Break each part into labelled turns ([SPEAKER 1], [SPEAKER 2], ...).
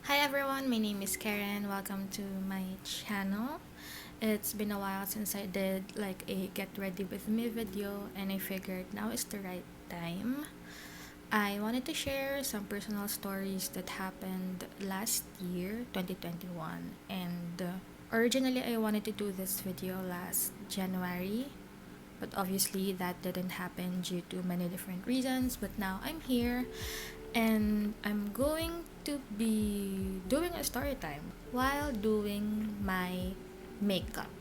[SPEAKER 1] Hi everyone, my name is Karen. Welcome to my channel. It's been a while since I did like a get ready with me video and I figured now is the right time. I wanted to share some personal stories that happened last year, 2021, and originally I wanted to do this video last January, but obviously that didn't happen due to many different reasons, but now I'm here and I'm going to be doing a story time while doing my makeup.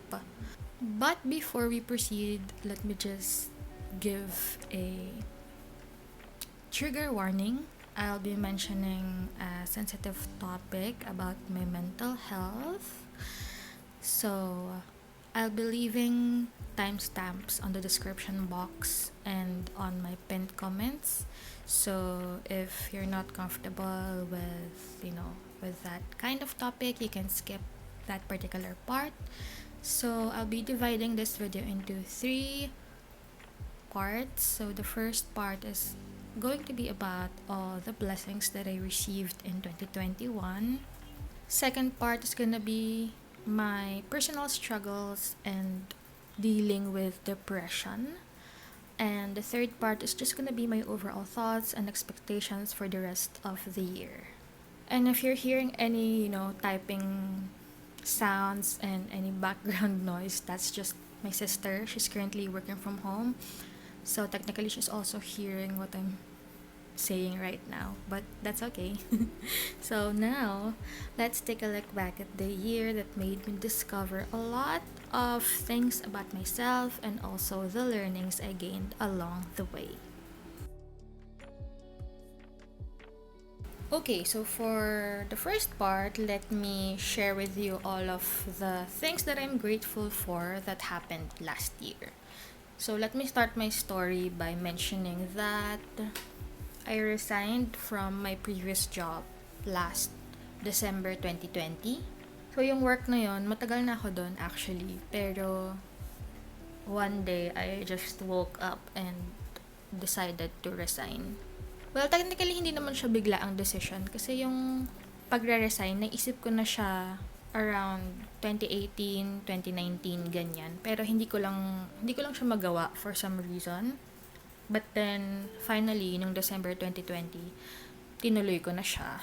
[SPEAKER 1] But before we proceed, let me just give a trigger warning. I'll be mentioning a sensitive topic about my mental health. So, I'll be leaving timestamps on the description box and on my pinned comments. So, if you're not comfortable with that kind of topic, you can skip that particular part. So, I'll be dividing this video into three parts. So, the first part is going to be about all the blessings that I received in 2021. Second part is gonna be my personal struggles and dealing with depression. And the third part is just gonna be my overall thoughts and expectations for the rest of the year. And if you're hearing any, typing sounds and any background noise, that's just my sister. She's currently working from home. So technically she's also hearing what I'm saying right now, but that's okay. So now, let's take a look back at the year that made me discover a lot of things about myself and also the learnings I gained along the way. Okay, so for the first part, let me share with you all of the things that I'm grateful for that happened last year. So let me start my story by mentioning that I resigned from my previous job last December 2020. So yung work na yon, matagal na ako doon actually. Pero one day, I just woke up and decided to resign. Well, technically, hindi naman siya bigla ang decision kasi yung pagre-resign, naisip ko na siya around 2018, 2019, ganyan. Pero hindi ko lang siya magawa for some reason. But then, finally, nung December 2020, tinuloy ko na siya.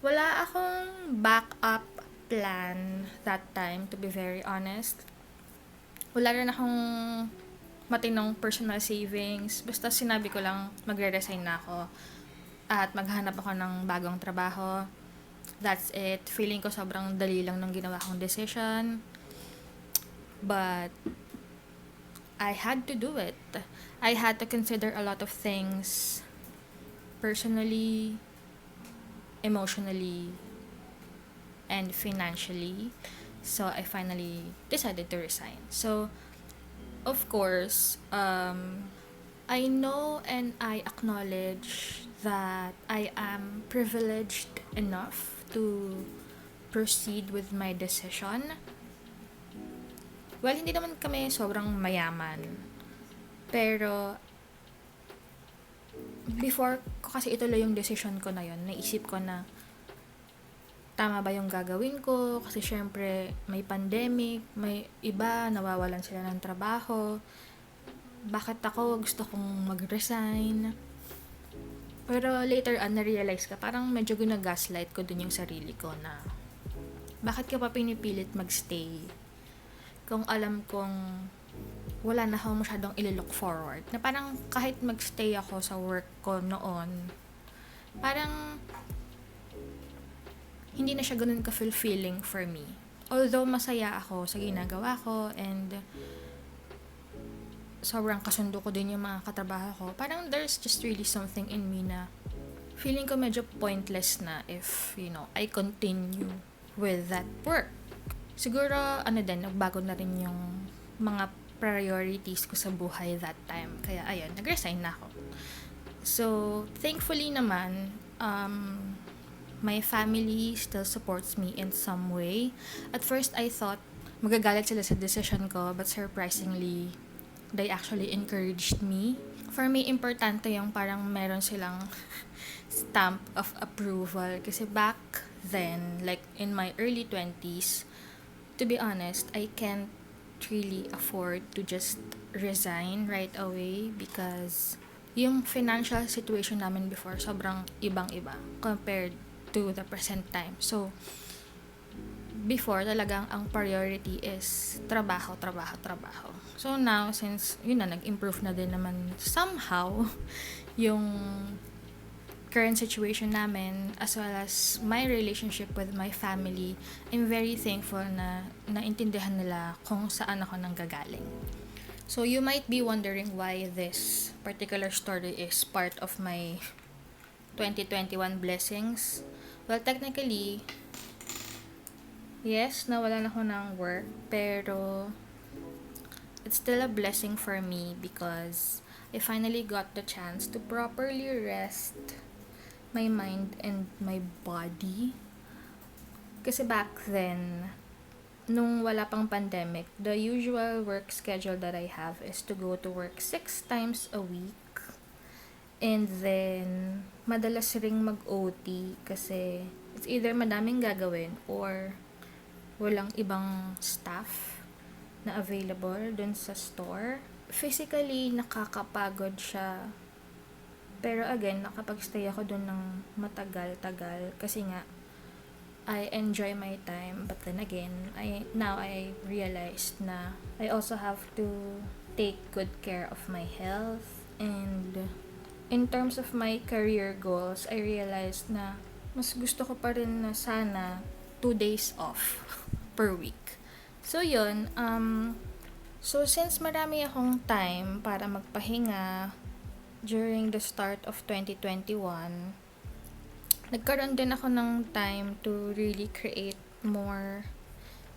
[SPEAKER 1] Wala akong backup plan that time, to be very honest. Wala rin akong matinong personal savings. Basta sinabi ko lang, magre-resign na ako at maghanap ako ng bagong trabaho. That's it. Feeling ko sobrang dali lang ng ginawa kong decision. But I had to do it. I had to consider a lot of things personally, emotionally, and financially. So I finally decided to resign. So, of course, I know and I acknowledge that I am privileged enough to proceed with my decision. Well, hindi naman kami sobrang mayaman. Pero, before ko kasi ituloy yung decision ko na yun, naisip ko na tama ba yung gagawin ko? Kasi syempre, may pandemic, may iba, nawawalan sila ng trabaho. Bakit ako gusto kong mag-resign? Pero later on, na-realize ka, parang medyo gina-gaslight ko dun yung sarili ko na bakit ka pa pinipilit magstay? Kung alam kong wala na akong masyadong ililook forward. Na parang kahit magstay ako sa work ko noon, parang hindi na siya ganun ka-fulfilling for me. Although masaya ako sa ginagawa ko and sobrang kasundo ko din yung mga katrabaho ko, parang there's just really something in me na feeling ko medyo pointless na if, I continue with that work. Siguro, nagbago na rin yung mga priorities ko sa buhay that time. Kaya, ayun, nag-resign na ako. So, thankfully naman, my family still supports me in some way. At first, I thought magagalit sila sa decision ko, but surprisingly, they actually encouraged me. For me, importante yung parang meron silang stamp of approval. Kasi back then, like in my early 20s, to be honest, I can't really afford to just resign right away because yung financial situation namin before sobrang ibang-iba compared to the present time. So, before talagang ang priority is trabaho, trabaho, trabaho. So now, since yun na, nag-improve na din naman somehow yung current situation namin as well as my relationship with my family, I'm very thankful na naintindihan nila kung saan ako nanggagaling. So you might be wondering why this particular story is part of my 2021 blessings. Well, technically, yes, nawalan ako ng work, pero it's still a blessing for me because I finally got the chance to properly rest my mind and my body. Kasi back then, nung wala pang pandemic, the usual work schedule that I have is to go to work 6 times a week. And then, madalas ring mag-OT kasi it's either madaming gagawin or walang ibang staff na available dun sa store. Physically, nakakapagod siya. Pero again, nakapag-stay ako dun ng matagal-tagal kasi nga, I enjoy my time. But then again, now I realized na I also have to take good care of my health. And in terms of my career goals, I realized na mas gusto ko pa rin na sana 2 days off per week. So yun, so since marami akong time para magpahinga during the start of 2021, nagkaroon din ako ng time to really create more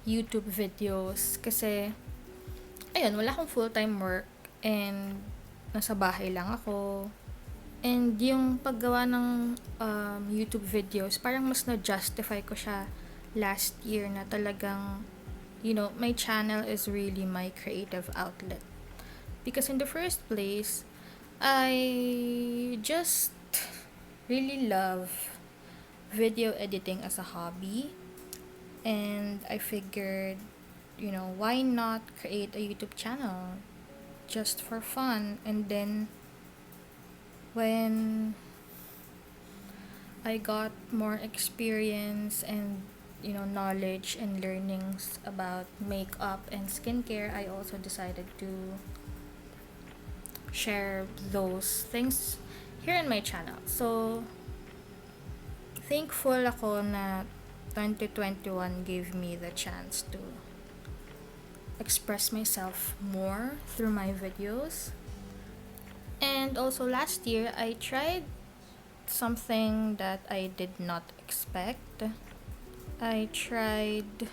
[SPEAKER 1] YouTube videos kasi ayun, wala akong full-time work and nasa bahay lang ako. And yung paggawa ng YouTube videos, parang mas na-justify ko siya last year na talagang, you know, my channel is really my creative outlet. Because in the first place, I just really love video editing as a hobby. And I figured, you know, why not create a YouTube channel just for fun? And then, when I got more experience and, you know, knowledge and learnings about makeup and skincare, I also decided to share those things here in my channel. So, thankful ako na 2021 gave me the chance to express myself more through my videos. And also last year, I tried something that I did not expect. I tried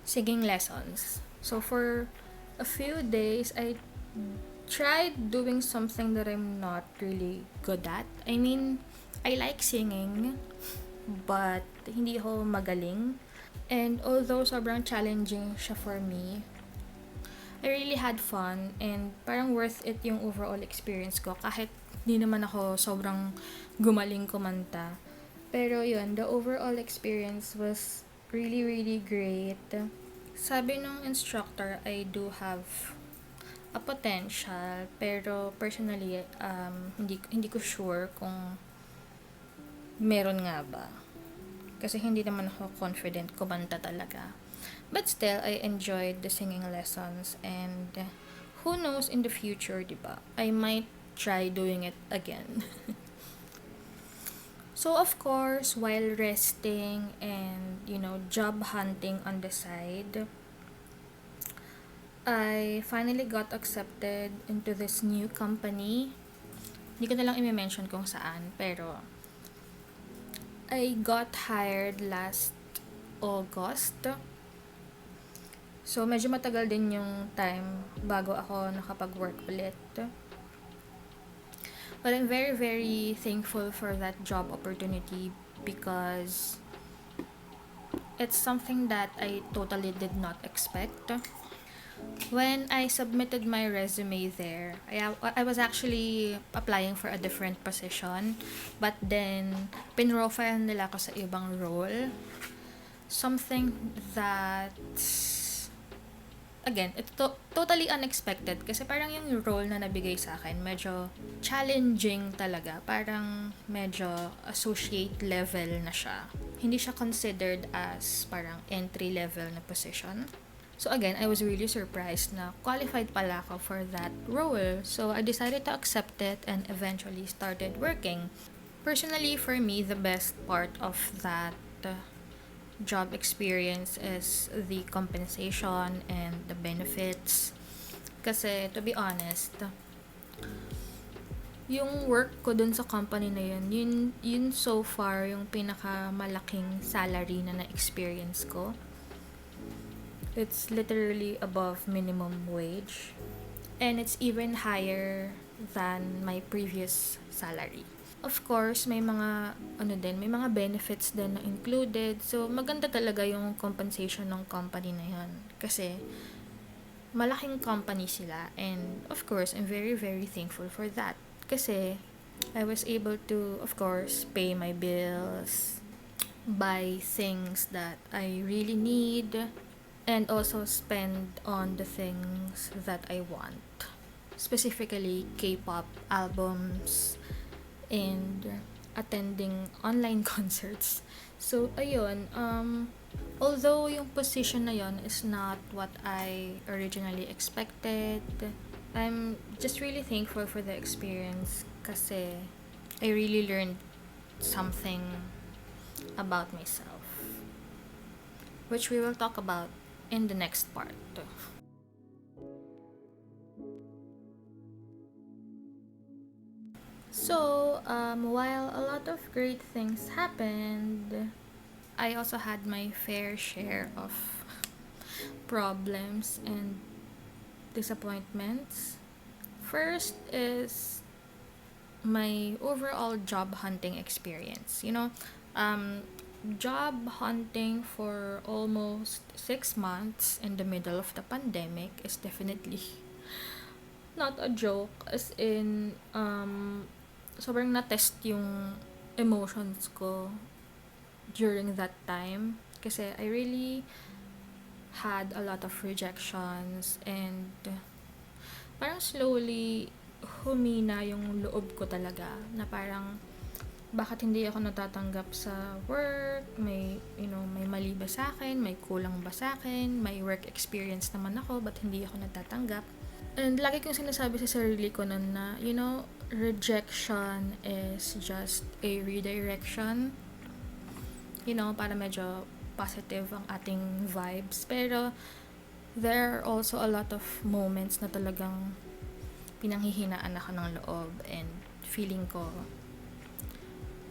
[SPEAKER 1] singing lessons. So for a few days, I tried doing something that I'm not really good at. I mean, I like singing, but hindi ako magaling. And although sobrang challenging siya for me, I really had fun and parang worth it yung overall experience ko kahit di naman ako sobrang gumaling kumanta. Pero yun, the overall experience was really, really great. Sabi nung instructor, I do have a potential, pero personally, hindi ko sure kung meron nga ba. Kasi hindi naman ako confident kumanta talaga. But still, I enjoyed the singing lessons and who knows in the future, diba? I might try doing it again. So, of course, while resting and, you know, job hunting on the side, I finally got accepted into this new company. Hindi ko na lang i-mention kung saan, pero I got hired last August. So, medyo matagal din yung time bago ako nakapag-work ulit. But I'm very, very thankful for that job opportunity because it's something that I totally did not expect. When I submitted my resume there, I was actually applying for a different position. But then, pinrofile nila ako sa ibang role. Something that, again, it's totally unexpected. Kasi parang yung role na nabigay sa akin, medyo challenging talaga. Parang medyo associate level na siya. Hindi siya considered as parang entry level na position. So again, I was really surprised na qualified pala ako for that role. So I decided to accept it and eventually started working. Personally, for me, the best part of that job experience is the compensation and the benefits. Kasi to be honest, yung work ko dun sa company na yun so far yung pinakamalaking salary na na-experience ko. It's literally above minimum wage. And it's even higher than my previous salary. Of course, may mga benefits din na included. So, maganda talaga yung compensation ng company na yun. Kasi, malaking company sila. And, of course, I'm very, very thankful for that. Kasi, I was able to, of course, pay my bills, buy things that I really need, and also spend on the things that I want. Specifically, K-pop albums and attending online concerts. So, ayun, although yung position na yun is not what I originally expected, I'm just really thankful for the experience kasi I really learned something about myself, which we will talk about in the next part. So, while a lot of great things happened, I also had my fair share of problems and disappointments. First is my overall job hunting experience. Job hunting for almost 6 months in the middle of the pandemic is definitely not a joke. As in, sobrang na-test yung emotions ko during that time. Kasi I really had a lot of rejections and parang slowly humina yung loob ko talaga na parang bakit hindi ako natatanggap sa work, may mali ba sa akin, may kulang ba sa akin, may work experience naman ako, but hindi ako natatanggap. And lagi kong sinasabi sa sarili ko nun na, rejection is just a redirection. Para medyo positive ang ating vibes. Pero, there are also a lot of moments na talagang pinanghihinaan ako ng loob and feeling ko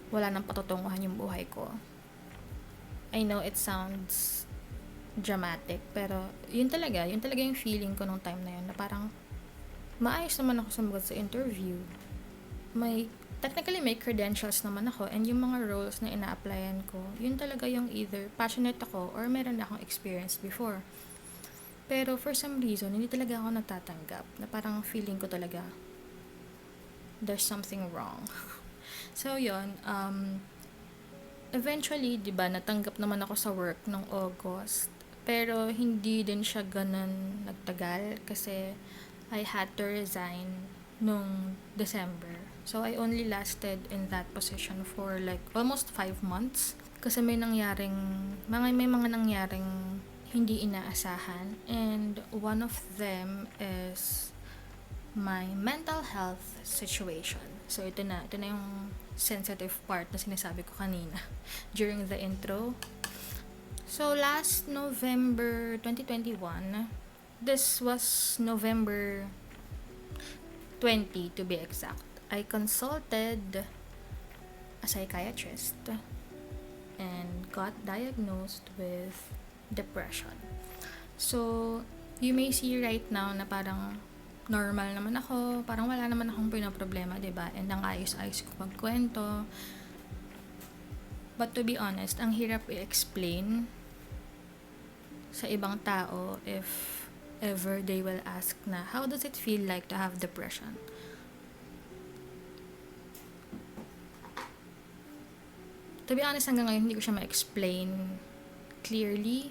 [SPEAKER 1] wala nang patutunguhan yung buhay ko. I know it sounds dramatic, pero yun talaga yung feeling ko nung time na yun, na parang maayos naman ako sumagot sa interview. Technically may credentials naman ako, and yung mga roles na ina-applyan ko, yun talaga yung either passionate ako or meron na akong experience before. Pero for some reason, hindi talaga ako natatanggap, na parang feeling ko talaga there's something wrong. So, yun, eventually, diba, natanggap naman ako sa work nung August. Pero, hindi din siya ganun nagtagal kasi I had to resign nung December. So, I only lasted in that position for like almost 5 months. Kasi may mga nangyaring hindi inaasahan. And one of them is my mental health situation. So, ito na yung sensitive part na sinasabi ko kanina during the intro. So, last November 2021, this was November 20 to be exact, I consulted a psychiatrist and got diagnosed with depression. So, you may see right now na parang normal naman ako, parang wala naman akong pinoproblema, diba? And ang ayos-ayos ko magkwento. But to be honest, ang hirap i-explain sa ibang tao if ever they will ask na, how does it feel like to have depression? To be honest, hanggang ngayon, hindi ko siya ma-explain clearly.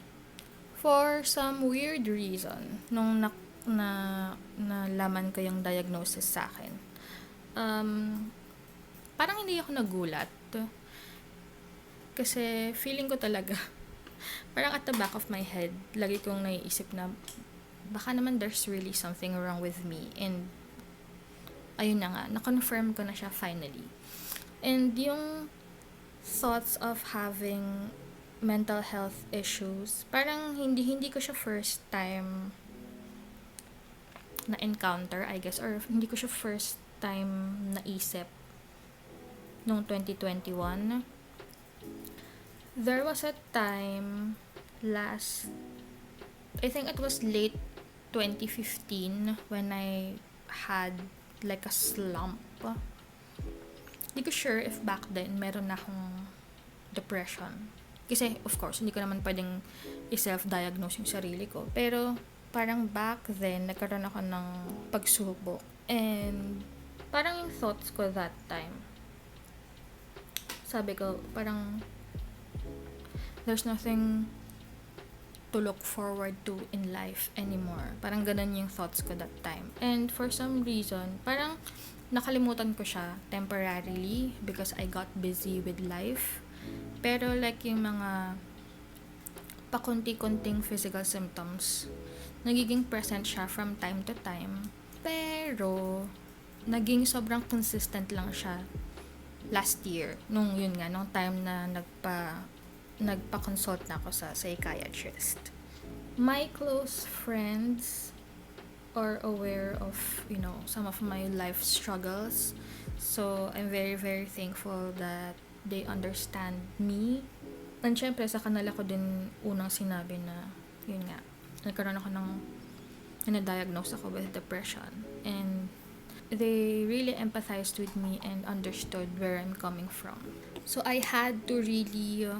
[SPEAKER 1] For some weird reason, nung nalaman ko yung diagnosis sa akin, parang hindi ako nagulat. Kasi feeling ko talaga, parang at the back of my head, lagi kong naiisip na, baka naman there's really something wrong with me. And, ayun na nga, na-confirm ko na siya finally. And yung thoughts of having mental health issues, parang hindi ko siya first time na encounter, I guess, or hindi ko siya first time naisip nung 2021. There was a time I think it was late 2015 when I had like a slump. Hindi ko sure if back then meron na akong depression. Kasi, of course, hindi ko naman pwedeng i-self-diagnose yung sarili ko. Pero, parang back then, nagkaroon ako ng pagsubok. And, parang yung thoughts ko that time, sabi ko, parang, there's nothing to look forward to in life anymore. Parang ganun yung thoughts ko that time. And, for some reason, parang, nakalimutan ko siya temporarily because I got busy with life. Pero like yung mga pakunti-kunting physical symptoms, nagiging present siya from time to time. Pero naging sobrang consistent lang siya last year. Nung time na nagpa-consult na ako sa psychiatrist. My close friends are aware of, some of my life struggles. So, I'm very, very thankful that they understand me. And syempre, sa kanila ko din unang sinabi na, yun nga, nagkaroon ako na-diagnose ako with depression. And they really empathized with me and understood where I'm coming from. So, I had to really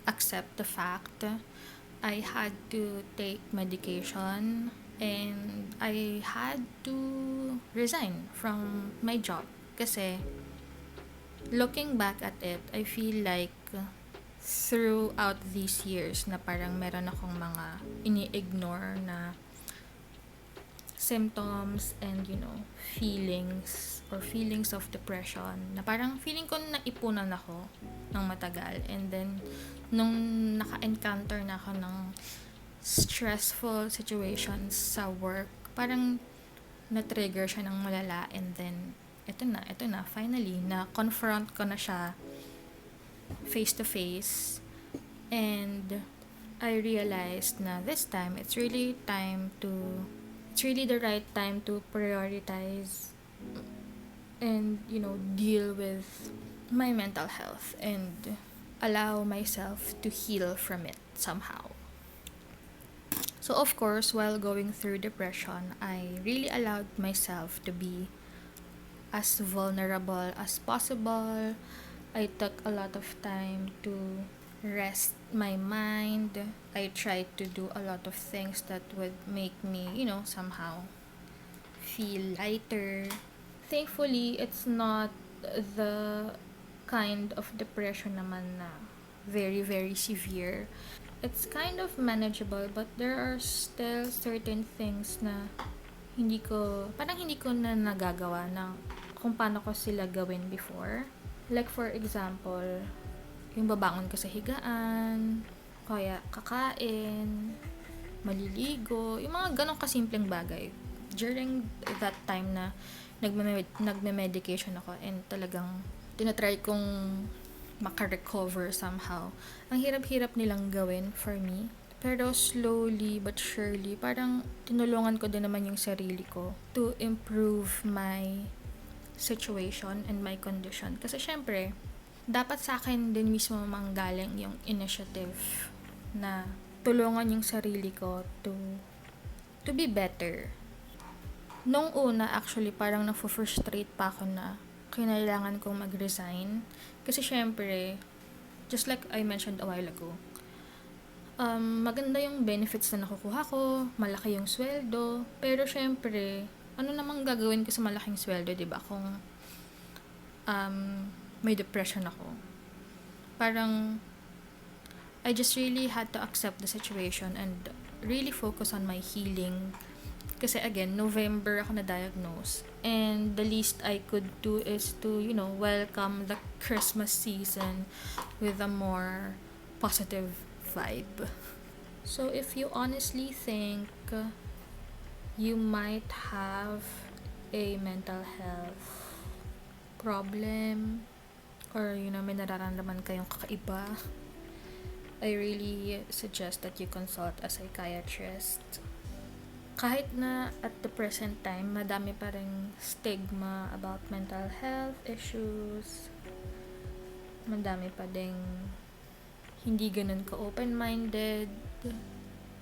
[SPEAKER 1] accept the fact. I had to take medication. And I had to resign from my job. Kasi, looking back at it, I feel like throughout these years na parang meron akong mga ini-ignore na symptoms and, feelings of depression na parang feeling ko naipunan ako ng matagal. And then, nung naka-encounter na ako ng stressful situations sa work, parang na-trigger siya ng malala, and then ito na finally na-confront ko na siya face to face, and I realized na this time it's really the right time to prioritize and deal with my mental health and allow myself to heal from it somehow. So, of course, while going through depression, I really allowed myself to be as vulnerable as possible. I took a lot of time to rest my mind. I tried to do a lot of things that would make me, somehow feel lighter. Thankfully, it's not the kind of depression naman na very, very severe. It's kind of manageable, but there are still certain things na hindi ko na nagagawa na kung paano ko sila gawin before. Like for example, yung babangon ka sa higaan, kaya kakain, maliligo, yung mga ganong kasimpleng bagay. During that time na nagme-medication ako and talagang tinatry kong maka-recover somehow. Ang hirap-hirap nilang gawin for me. Pero slowly but surely, parang tinulungan ko din naman yung sarili ko to improve my situation and my condition. Kasi syempre, dapat sa akin din mismo manggaling yung initiative na tulungan yung sarili ko to be better. Nung una, actually, parang na-frustrate pa ako na kinailangan kong mag-resign. Kasi syempre, just like I mentioned a while ago, Maganda yung benefits na nakukuha ko, malaki yung sweldo, pero syempre, ano namang gagawin ko sa malaking sweldo, 'di ba? Kung may depression ako. Parang I just really had to accept the situation and really focus on my healing. Kasi again, November ako na-diagnose. And the least I could do is to, welcome the Christmas season with a more positive vibe. So if you honestly think you might have a mental health problem or may nararamdaman kayong kakaiba, I really suggest that you consult a psychiatrist. Kahit na at the present time, madami pa ring stigma about mental health issues, madami pa ding hindi ganun ka open-minded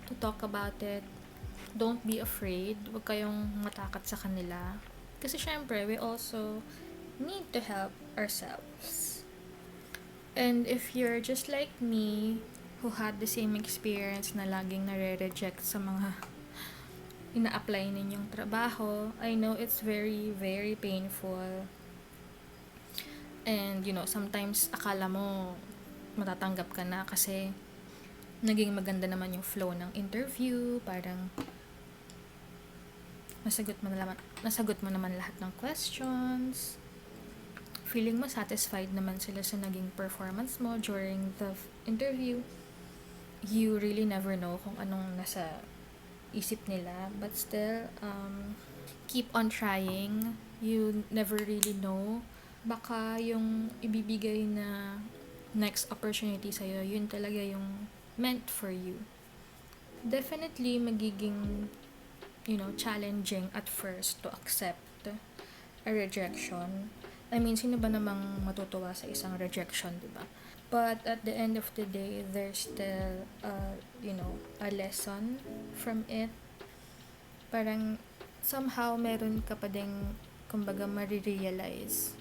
[SPEAKER 1] to talk about it. Don't be afraid. Huwag kayong matakot sa kanila. Kasi syempre, we also need to help ourselves. And if you're just like me, who had the same experience na laging nare-reject sa mga ina-apply ninyong trabaho, I know it's very, very painful. And, sometimes akala mo matatanggap ka na kasi naging maganda naman yung flow ng interview, parang nasagot mo naman lahat ng questions. Feeling mo satisfied naman sila sa naging performance mo during the interview. You really never know kung anong nasa isip nila, but still, keep on trying. You never really know. Baka yung ibibigay na next opportunity sa'yo, yun talaga yung meant for you. Definitely magiging, challenging at first to accept a rejection. I mean, sino ba namang matutuwa sa isang rejection, di ba? But at the end of the day, there's still, a lesson from it. Parang somehow meron ka pa ding, kumbaga, marirealize.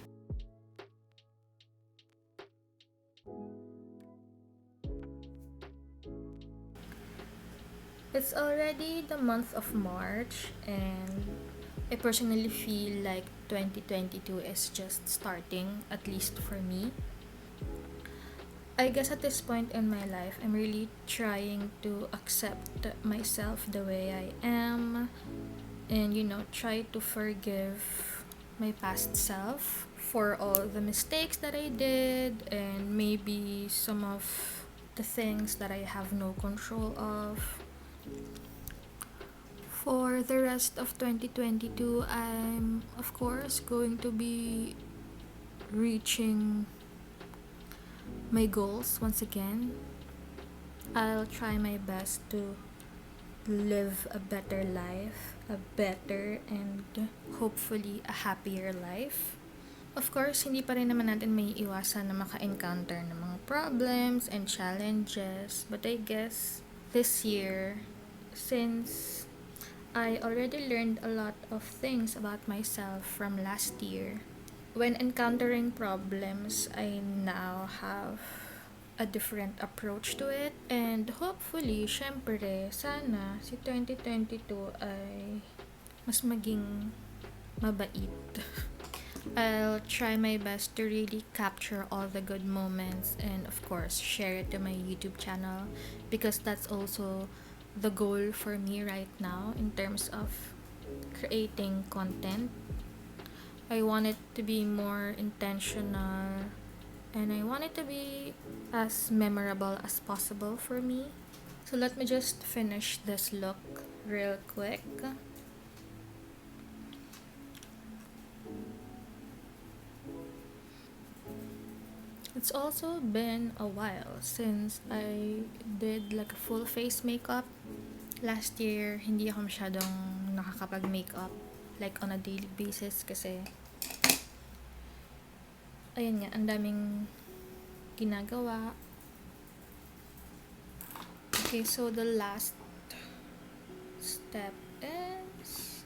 [SPEAKER 1] It's already the month of March, and I personally feel like 2022 is just starting, at least for me. I guess at this point in my life, I'm really trying to accept myself the way I am and, try to forgive my past self for all the mistakes that I did and maybe some of the things that I have no control of. For the rest of 2022, I'm of course going to be reaching my goals once again. I'll try my best to live a better life, a better and hopefully a happier life. Of course, hindi pa rin naman natin may iwasan na maka-encounter ng mga problems and challenges. But I guess this year, since I already learned a lot of things about myself from last year, when encountering problems, I now have a different approach to it. And hopefully, syempre, sana si 2022 ay mas maging mabait. I'll try my best to really capture all the good moments and of course share it to my YouTube channel because that's also the goal for me right now in terms of creating content. I want it to be more intentional and I want it to be as memorable as possible for me. So let me just finish this look real quick. It's also been a while since I did like a full face makeup. Last year, hindi ako masyadong nakakapag-makeup like on a daily basis kasi ayun nga, ang daming ginagawa. Okay, so the last step is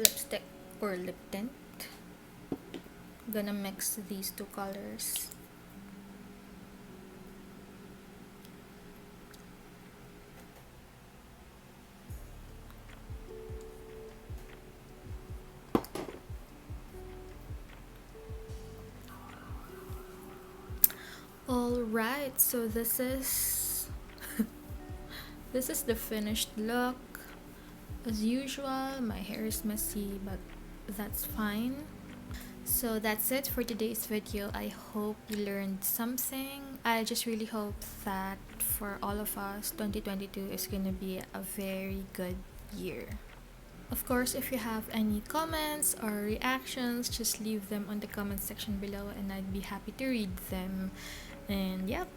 [SPEAKER 1] lipstick or lip tint. Gonna mix these two colors. Alright, so this is the finished look. As usual, my hair is messy, but that's fine. So that's it for today's video. I hope you learned something. I just really hope that for all of us, 2022 is gonna be a very good year. Of course, if you have any comments or reactions, just leave them on the comment section below and I'd be happy to read them. And yep,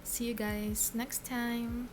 [SPEAKER 1] see you guys next time.